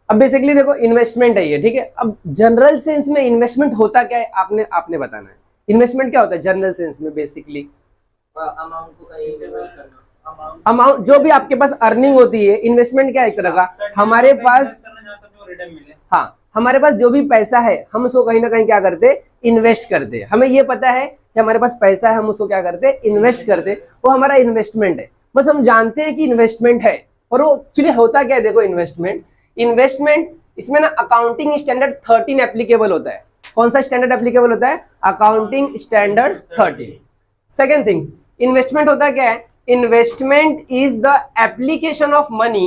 अब बेसिकली देखो इन्वेस्टमेंट है ये, ठीक है। अब जनरल सेंस में इन्वेस्टमेंट होता क्या है, आपने आपने बताना है। इन्वेस्टमेंट क्या होता है जनरल सेंस में? बेसिकली अमाउंट को कहीं इन्वेस्ट करना, अमाउंट, जो भी आपके पास अर्निंग होती है, इन्वेस्टमेंट क्या है एक तरह का, हमारे पास, हाँ हमारे पास जो भी पैसा है हम उसको कहीं ना कहीं क्या करते, इन्वेस्ट करते। हमें ये पता है कि हमारे पास पैसा है, हम उसको क्या करते, इन्वेस्ट करते, वो हमारा इन्वेस्टमेंट है। बस हम जानते हैं कि इन्वेस्टमेंट है, और वो एक्चुअली होता क्या है। देखो इन्वेस्टमेंट इसमें ना अकाउंटिंग स्टैंडर्ड 13 एप्लीकेबल होता है। कौन सा स्टैंडर्ड एप्लीकेबल होता है? Accounting standard 13। Second things, investment होता क्या है? Investment is the application of money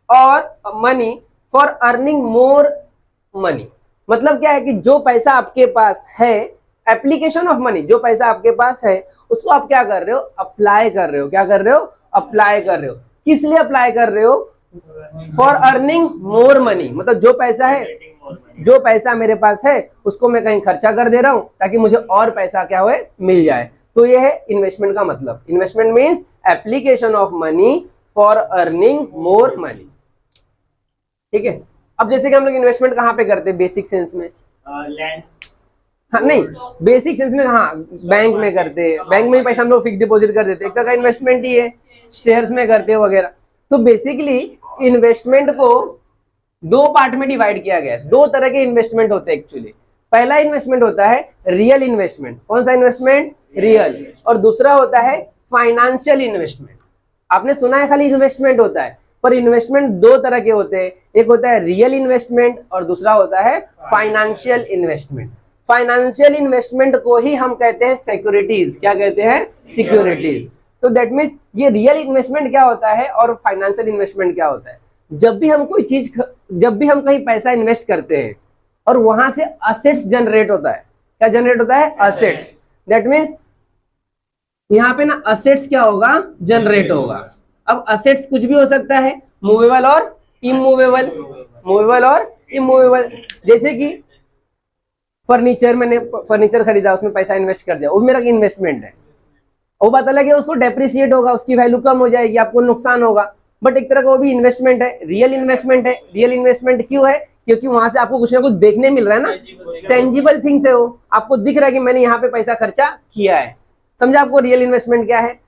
और money for earning more money. मतलब क्या है कि जो पैसा आपके पास है, एप्लीकेशन ऑफ मनी, जो पैसा आपके पास है उसको आप क्या कर रहे हो, अप्लाई कर रहे हो। क्या कर रहे हो? अप्लाई कर रहे हो। किस लिए अप्लाई कर रहे हो? For earning more money. मतलब जो पैसा है, जो पैसा मेरे पास है उसको मैं कहीं खर्चा कर दे रहा हूं ताकि मुझे और पैसा क्या हुए, मिल जाए। तो ये है इन्वेस्टमेंट का मतलब। Investment means application of money for earning more money, ठीक है। अब जैसे कि हम लोग इन्वेस्टमेंट कहाँ पे करते हैं बेसिक सेंस में? लैंड, हाँ नहीं, बेसिक सेंस में हाँ बैंक में करते हैं। बैंक में पैसा हम लोग फिक्स डिपॉजिट कर देते हैं, एक तरह का इन्वेस्टमेंट ही है। शेयर्स में करते हैं वगैरह। तो बेसिकली इन्वेस्टमेंट को दो पार्ट में डिवाइड किया गया है। दो तरह के इन्वेस्टमेंट होते हैं एक्चुअली। पहला इन्वेस्टमेंट होता है रियल इन्वेस्टमेंट। कौन सा इन्वेस्टमेंट? रियल। और दूसरा होता है फाइनेंशियल इन्वेस्टमेंट। आपने सुना है खाली इन्वेस्टमेंट होता है, पर इन्वेस्टमेंट दो तरह के होते हैं। एक होता है रियल इन्वेस्टमेंट और दूसरा होता है फाइनेंशियल इन्वेस्टमेंट। फाइनेंशियल इन्वेस्टमेंट को ही हम कहते हैं सिक्योरिटीज। क्या कहते हैं? सिक्योरिटीज। तो दैट मीन्स ये रियल इन्वेस्टमेंट क्या होता है और फाइनेंशियल इन्वेस्टमेंट क्या होता है। जब भी हम कोई चीज, जब भी हम कहीं पैसा इन्वेस्ट करते हैं और वहां से असेट्स जनरेट होता है। क्या जनरेट होता है? असेट्स। दैट मीन्स यहाँ पे ना असेट्स क्या होगा, जनरेट होगा। अब असेट्स कुछ भी हो सकता है, मूवेबल और इमूवेबल। मूवेबल और इमूवेबल। जैसे कि फर्नीचर, मैंने फर्नीचर खरीदा, उसमें पैसा इन्वेस्ट कर दिया, वो मेरा इन्वेस्टमेंट है। वो बात अलग है, उसको डेप्रिसिएट होगा, उसकी वैल्यू कम हो जाएगी, आपको नुकसान होगा, बट एक तरह का वो भी इन्वेस्टमेंट है, रियल इन्वेस्टमेंट है। रियल इन्वेस्टमेंट क्यों है? क्योंकि वहां से आपको कुछ ना कुछ देखने मिल रहा है ना, टेंजिबल थिंग्स है, वो आपको दिख रहा है कि मैंने यहाँ पे पैसा खर्चा किया है। समझा आपको रियल इन्वेस्टमेंट क्या है?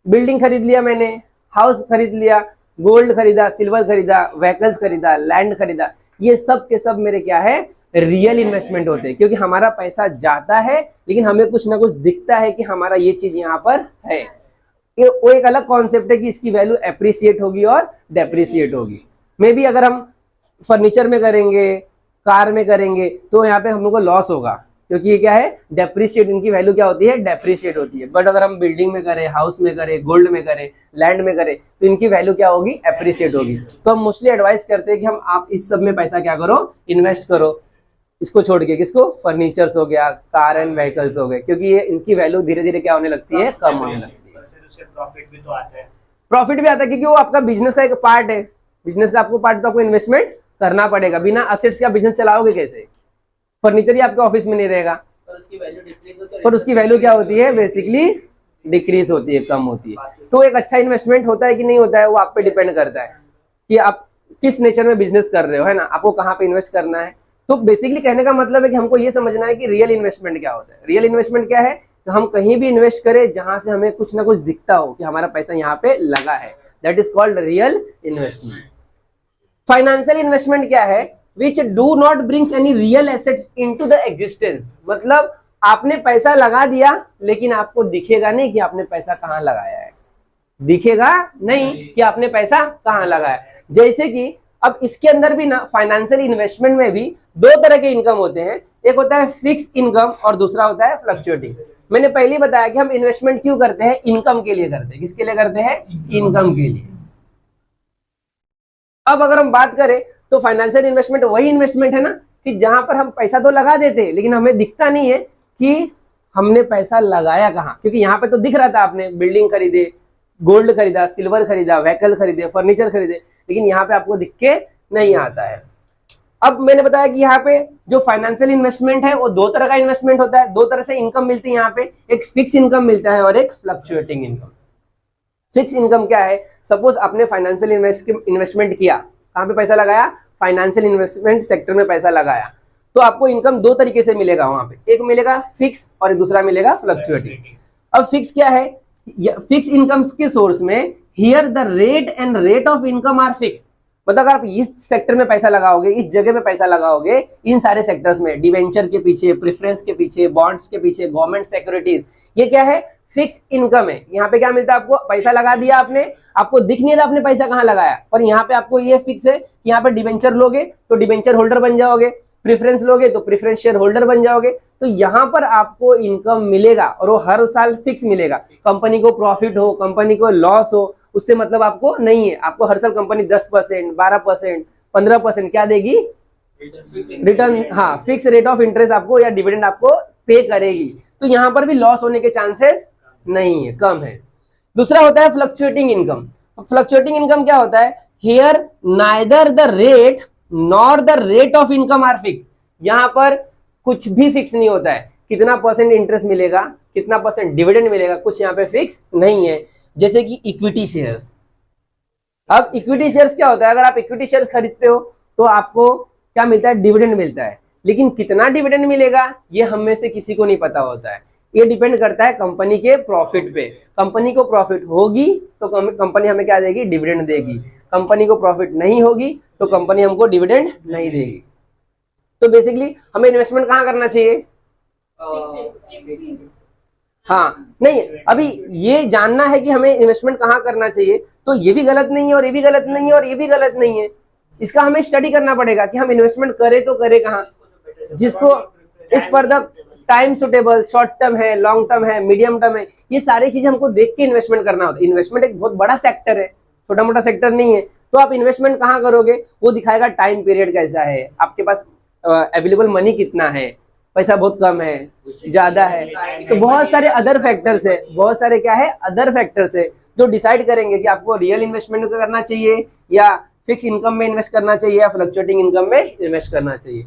बिल्डिंग खरीद लिया मैंने, हाउस खरीद लिया, गोल्ड खरीदा, सिल्वर खरीदा, व्हीकल्स खरीदा, लैंड खरीदा, ये सब के सब मेरे क्या है, रियल इन्वेस्टमेंट होते हैं। क्योंकि हमारा पैसा जाता है लेकिन हमें कुछ ना कुछ दिखता है कि हमारा ये चीज यहाँ पर है। वो एक अलग कॉन्सेप्ट है कि इसकी वैल्यू एप्रिसिएट होगी और डेप्रिसिएट होगी। मे बी अगर हम फर्नीचर में करेंगे, कार में करेंगे, तो यहाँ पे हम लोग को लॉस होगा, क्योंकि ये क्या है, डेप्रिशिएट, इनकी वैल्यू क्या होती है, डेप्रिशिएट होती है। बट अगर हम बिल्डिंग में करें, हाउस में करें, गोल्ड में करें, लैंड में करें, तो इनकी वैल्यू क्या होगी, एप्रिशिएट होगी। तो हम मोस्टली एडवाइस करते हैं कि हम आप इस सब में पैसा क्या करो, इन्वेस्ट करो। इसको छोड़ के किसको, फर्नीचर्स हो गया, कार एंड व्हीकल्स हो गए, क्योंकि ये इनकी वैल्यू धीरे धीरे क्या होने लगती है, कम होने लगती है। प्रॉफिट भी तो आता है, प्रॉफिट भी आता है क्योंकि वो आपका बिजनेस का एक पार्ट है। बिजनेस का आपको पार्ट, तो आपको इन्वेस्टमेंट करना पड़ेगा। बिना असेट्स का बिजनेस चलाओगे कैसे? फर्नीचर ही आपके ऑफिस में नहीं रहेगा, पर उसकी वैल्यू डिक्रीज होती है। पर उसकी वैल्यू क्या होती है, बेसिकली डिक्रीज होती है, कम होती है। तो एक अच्छा इन्वेस्टमेंट होता है कि नहीं होता है, वो आप पे डिपेंड करता है कि आप किस नेचर में बिजनेस कर रहे हो, है ना, आपको कहाँ पे इन्वेस्ट करना है। तो बेसिकली कहने का मतलब है कि हमको ये समझना है कि रियल इन्वेस्टमेंट क्या होता है। रियल इन्वेस्टमेंट क्या है, तो हम कहीं भी इन्वेस्ट करें जहां से हमें कुछ ना कुछ दिखता हो कि हमारा पैसा यहाँ पे लगा है, that is called real investment. Financial investment क्या है, which do not brings any real assets into the existence. मतलब आपने पैसा लगा दिया लेकिन आपको दिखेगा नहीं कि आपने पैसा कहाँ लगाया है, दिखेगा नहीं कि आपने पैसा कहाँ लगाया। जैसे कि अब इसके अंदर भी ना, फाइनेंशियल इन्वेस्टमेंट में भी दो तरह के इनकम होते हैं, एक होता है फिक्स इनकम और दूसरा होता है फ्लक्चुएटिंग। मैंने पहले बताया कि हम इन्वेस्टमेंट क्यों करते हैं, इनकम के लिए करते हैं। किसके लिए करते हैं, इनकम के लिए। अब अगर हम बात करें तो फाइनेंशियल इन्वेस्टमेंट वही इन्वेस्टमेंट है ना कि जहां पर हम पैसा तो लगा देते हैं लेकिन हमें दिखता नहीं है कि हमने पैसा लगाया कहाँ, क्योंकि यहाँ पे तो दिख रहा था, आपने बिल्डिंग खरीदे, गोल्ड खरीदा, सिल्वर खरीदा, व्हीकल खरीदे, फर्नीचर खरीदे, लेकिन यहाँ पे आपको दिख के नहीं आता है। अब मैंने बताया कि यहाँ पे जो फाइनेंशियल इन्वेस्टमेंट है वो दो तरह का इन्वेस्टमेंट होता है, दो तरह से इनकम मिलती है यहाँ पे, एक फिक्स इनकम मिलता है और एक फ्लक्चुएटिंग इनकम। फिक्स इनकम क्या है, सपोज आपने फाइनेंशियल इन्वेस्टमेंट किया, कहाँ पे पैसा लगाया, फाइनेंशियल इन्वेस्टमेंट सेक्टर में पैसा लगाया तो आपको इनकम दो तरीके से मिलेगा वहां पे, एक मिलेगा फिक्स और दूसरा मिलेगा फ्लक्चुएटिंग। अब फिक्स क्या है, फिक्स इनकम के सोर्स में here the rate and rate of income are fix. मतलब अगर आप इस सेक्टर में पैसा लगाओगे, इस जगह पे पैसा लगाओगे, इन सारे सेक्टर्स में, डिवेंचर के पीछे, प्रेफरेंस के पीछे, बॉन्ड्स के पीछे, गवर्नमेंट सिक्योरिटीज, ये क्या है, फिक्स इनकम है। यहाँ पे क्या मिलता है आपको, पैसा लगा दिया आपने, आपको दिख नहीं रहा आपने पैसा कहाँ लगाया, पर यहाँ पे आपको ये फिक्स है कि यहाँ पे डिवेंचर लोगे तो डिवेंचर होल्डर बन जाओगे, प्रेफरेंस लोगे तो प्रेफरेंस शेयर होल्डर बन जाओगे, तो यहाँ पर आपको इनकम मिलेगा और वो हर साल फिक्स मिलेगा। कंपनी को प्रॉफिट हो, कंपनी को लॉस हो, उससे मतलब आपको नहीं है। आपको हर साल कंपनी 10%, 12%, 15% क्या देगी, रिटर्न, हाँ, फिक्स रेट ऑफ इंटरेस्ट आपको या डिविडेंड आपको पे करेगी। तो यहाँ पर भी लॉस होने के चांसेस नहीं है, कम है। दूसरा होता है फ्लक्चुएटिंग इनकम। फ्लक्चुएटिंग इनकम क्या होता है, here neither the rate nor the rate of income are fix. यहां पर कुछ भी फिक्स नहीं होता है, कितना परसेंट इंटरेस्ट मिलेगा, कितना परसेंट डिविडेंड मिलेगा, कुछ यहाँ पे फिक्स नहीं है। जैसे कि इक्विटी शेयर्स। अब इक्विटी शेयर्स क्या होता है, अगर आप इक्विटी शेयर्स खरीदते हो तो आपको क्या मिलता है, डिविडेंड मिलता है, लेकिन कितना डिविडेंड मिलेगा ये हम में से किसी को नहीं पता होता है। ये डिपेंड करता है कंपनी के प्रॉफिट पे। कंपनी को प्रॉफिट होगी तो कंपनी हमें क्या देगी, डिविडेंड देगी। कंपनी को प्रॉफिट नहीं होगी तो कंपनी हमको डिविडेंड नहीं देगी। तो बेसिकली हमें इन्वेस्टमेंट कहाँ करना चाहिए, हाँ, नहीं, अभी ये जानना है कि हमें इन्वेस्टमेंट कहाँ करना चाहिए, तो ये भी गलत नहीं है और ये भी गलत नहीं है और ये भी गलत नहीं है। इसका हमें स्टडी करना पड़ेगा कि हम इन्वेस्टमेंट करें तो करें कहाँ, जिसको इस पर the time suitable, short term है, लॉन्ग टर्म है, मीडियम टर्म है, ये सारी चीजें हमको देख के इन्वेस्टमेंट करना होता है। इन्वेस्टमेंट एक बहुत बड़ा सेक्टर है, छोटा मोटा सेक्टर नहीं है। तो आप इन्वेस्टमेंट कहाँ करोगे वो दिखाएगा, टाइम पीरियड कैसा है, आपके पास अवेलेबल मनी कितना है, पैसा बहुत कम है, ज्यादा है, तो बहुत सारे अदर फैक्टर्स है, बहुत सारे क्या है, अदर फैक्टर्स है जो डिसाइड करेंगे कि आपको रियल इन्वेस्टमेंट करना चाहिए या फिक्स इनकम में इन्वेस्ट करना चाहिए या फ्लक्चुएटिंग इनकम में इन्वेस्ट करना चाहिए।